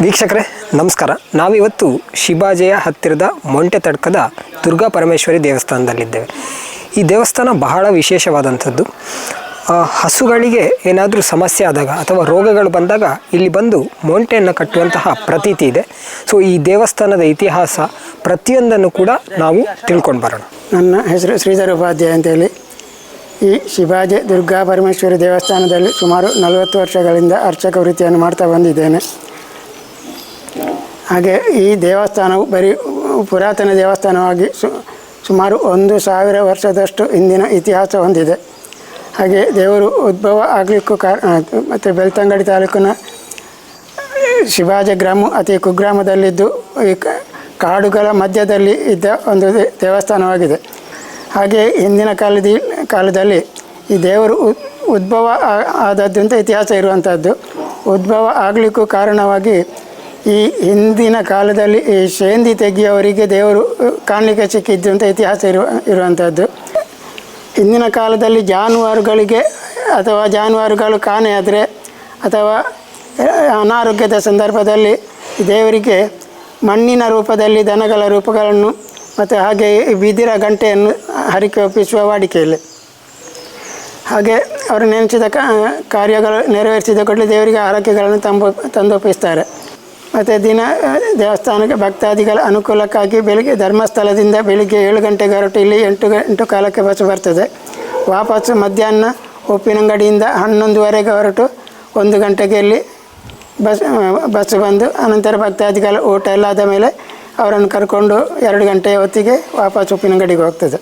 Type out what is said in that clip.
ವೀಕ್ಷಕರೇ ನಮಸ್ಕಾರ. ನಾವಿವತ್ತು ಶಿಬಾಜೆಯ ಹತ್ತಿರದ ಮೊಂಟೆ ತಡ್ಕದ ದುರ್ಗಾ ಪರಮೇಶ್ವರಿ ದೇವಸ್ಥಾನದಲ್ಲಿದ್ದೇವೆ. ಈ ದೇವಸ್ಥಾನ ಬಹಳ ವಿಶೇಷವಾದಂಥದ್ದು. ಹಸುಗಳಿಗೆ ಏನಾದರೂ ಸಮಸ್ಯೆ ಆದಾಗ ಅಥವಾ ರೋಗಗಳು ಬಂದಾಗ ಇಲ್ಲಿ ಬಂದು ಮೊಂಟೆಯನ್ನು ಕಟ್ಟುವಂತಹ ಪ್ರತೀತಿ ಇದೆ. ಸೊ ಈ ದೇವಸ್ಥಾನದ ಇತಿಹಾಸ ಪ್ರತಿಯೊಂದನ್ನು ಕೂಡ ನಾವು ತಿಳ್ಕೊಂಡು ಬರೋಣ. ನನ್ನ ಹೆಸರು ಶ್ರೀಧರ ಉಪಾಧ್ಯಾಯ ಅಂತೇಳಿ. ಈ ಶಿಬಾಜೆ ದುರ್ಗಾ ಪರಮೇಶ್ವರಿ ದೇವಸ್ಥಾನದಲ್ಲಿ ಸುಮಾರು 40 ವರ್ಷಗಳಿಂದ ಅರ್ಚಕ ವೃತ್ತಿಯನ್ನು ಮಾಡ್ತಾ ಬಂದಿದ್ದೇನೆ. ಹಾಗೆ ಈ ದೇವಸ್ಥಾನವು ಬರೀ ಪುರಾತನ ದೇವಸ್ಥಾನವಾಗಿ ಸುಮಾರು 1000 ವರ್ಷದಷ್ಟು ಹಿಂದಿನ ಇತಿಹಾಸ ಹೊಂದಿದೆ. ಹಾಗೆ ದೇವರು ಉದ್ಭವ ಆಗಲಿಕ್ಕೂ ಮತ್ತು ಬೆಳ್ತಂಗಡಿ ತಾಲೂಕಿನ ಶಿಬಾಜೆ ಗ್ರಾಮ ಅತಿ ಕುಗ್ರಾಮದಲ್ಲಿದ್ದು ಈ ಕಾಡುಗಳ ಮಧ್ಯದಲ್ಲಿ ಇದ್ದ ಒಂದು ದೇವಸ್ಥಾನವಾಗಿದೆ. ಹಾಗೆ ಹಿಂದಿನ ಕಾಲದಲ್ಲಿ ಈ ದೇವರು ಉದ್ಭವ ಆದದ್ದು ಅಂತ ಇತಿಹಾಸ ಇರುವಂಥದ್ದು. ಉದ್ಭವ ಆಗಲಿಕ್ಕೂ ಕಾರಣವಾಗಿ ಈ ಹಿಂದಿನ ಕಾಲದಲ್ಲಿ ಈ ಶೇಂದಿ ತೆಗೆಯುವವರಿಗೆ ದೇವರು ಕಾಣಲಿಕ್ಕೆ ಸಿಕ್ಕಿದ್ದು ಅಂತ ಇತಿಹಾಸ ಇರುವಂಥದ್ದು. ಹಿಂದಿನ ಕಾಲದಲ್ಲಿ ಜಾನುವಾರುಗಳಿಗೆ ಅಥವಾ ಜಾನುವಾರುಗಳು ಕಾಣೆಯಾದರೆ ಅಥವಾ ಅನಾರೋಗ್ಯದ ಸಂದರ್ಭದಲ್ಲಿ ದೇವರಿಗೆ ಮಣ್ಣಿನ ರೂಪದಲ್ಲಿ ದನಗಳ ರೂಪಗಳನ್ನು ಮತ್ತು ಹಾಗೆ ಬಿದಿರ ಗಂಟೆಯನ್ನು ಹರಕೆ ಒಪ್ಪಿಸುವ ವಾಡಿಕೆಯಲ್ಲಿ. ಹಾಗೆ ಅವರು ನೆನೆಸಿದ ಕಾರ್ಯಗಳು ನೆರವೇರಿಸಿದ ಕೂಡಲೇ ದೇವರಿಗೆ ಹರಕೆಗಳನ್ನು ತಂದೊಪ್ಪಿಸ್ತಾರೆ. ಮತ್ತು ದಿನ ದೇವಸ್ಥಾನಕ್ಕೆ ಭಕ್ತಾದಿಗಳ ಅನುಕೂಲಕ್ಕಾಗಿ ಬೆಳಿಗ್ಗೆ ಧರ್ಮಸ್ಥಳದಿಂದ ಬೆಳಿಗ್ಗೆ 7 ಗಂಟೆಗೆ ಹೊರಟು ಇಲ್ಲಿ 8 ಕಾಲಕ್ಕೆ ಬಸ್ಸು ಬರ್ತದೆ. ವಾಪಸ್ಸು ಮಧ್ಯಾಹ್ನ ಉಪ್ಪಿನಂಗಡಿಯಿಂದ 11:30ಗೆ ಹೊರಟು 1 ಗಂಟೆಗೆ ಇಲ್ಲಿ ಬಸ್ಸು ಬಂದು ಅನಂತರ ಭಕ್ತಾದಿಗಳ ಊಟ ಎಲ್ಲ ಆದ ಮೇಲೆ ಅವರನ್ನು ಕರ್ಕೊಂಡು 2 ಗಂಟೆಯ ಹೊತ್ತಿಗೆ ವಾಪಸ್ ಉಪ್ಪಿನಂಗಡಿಗೆ ಹೋಗ್ತದೆ.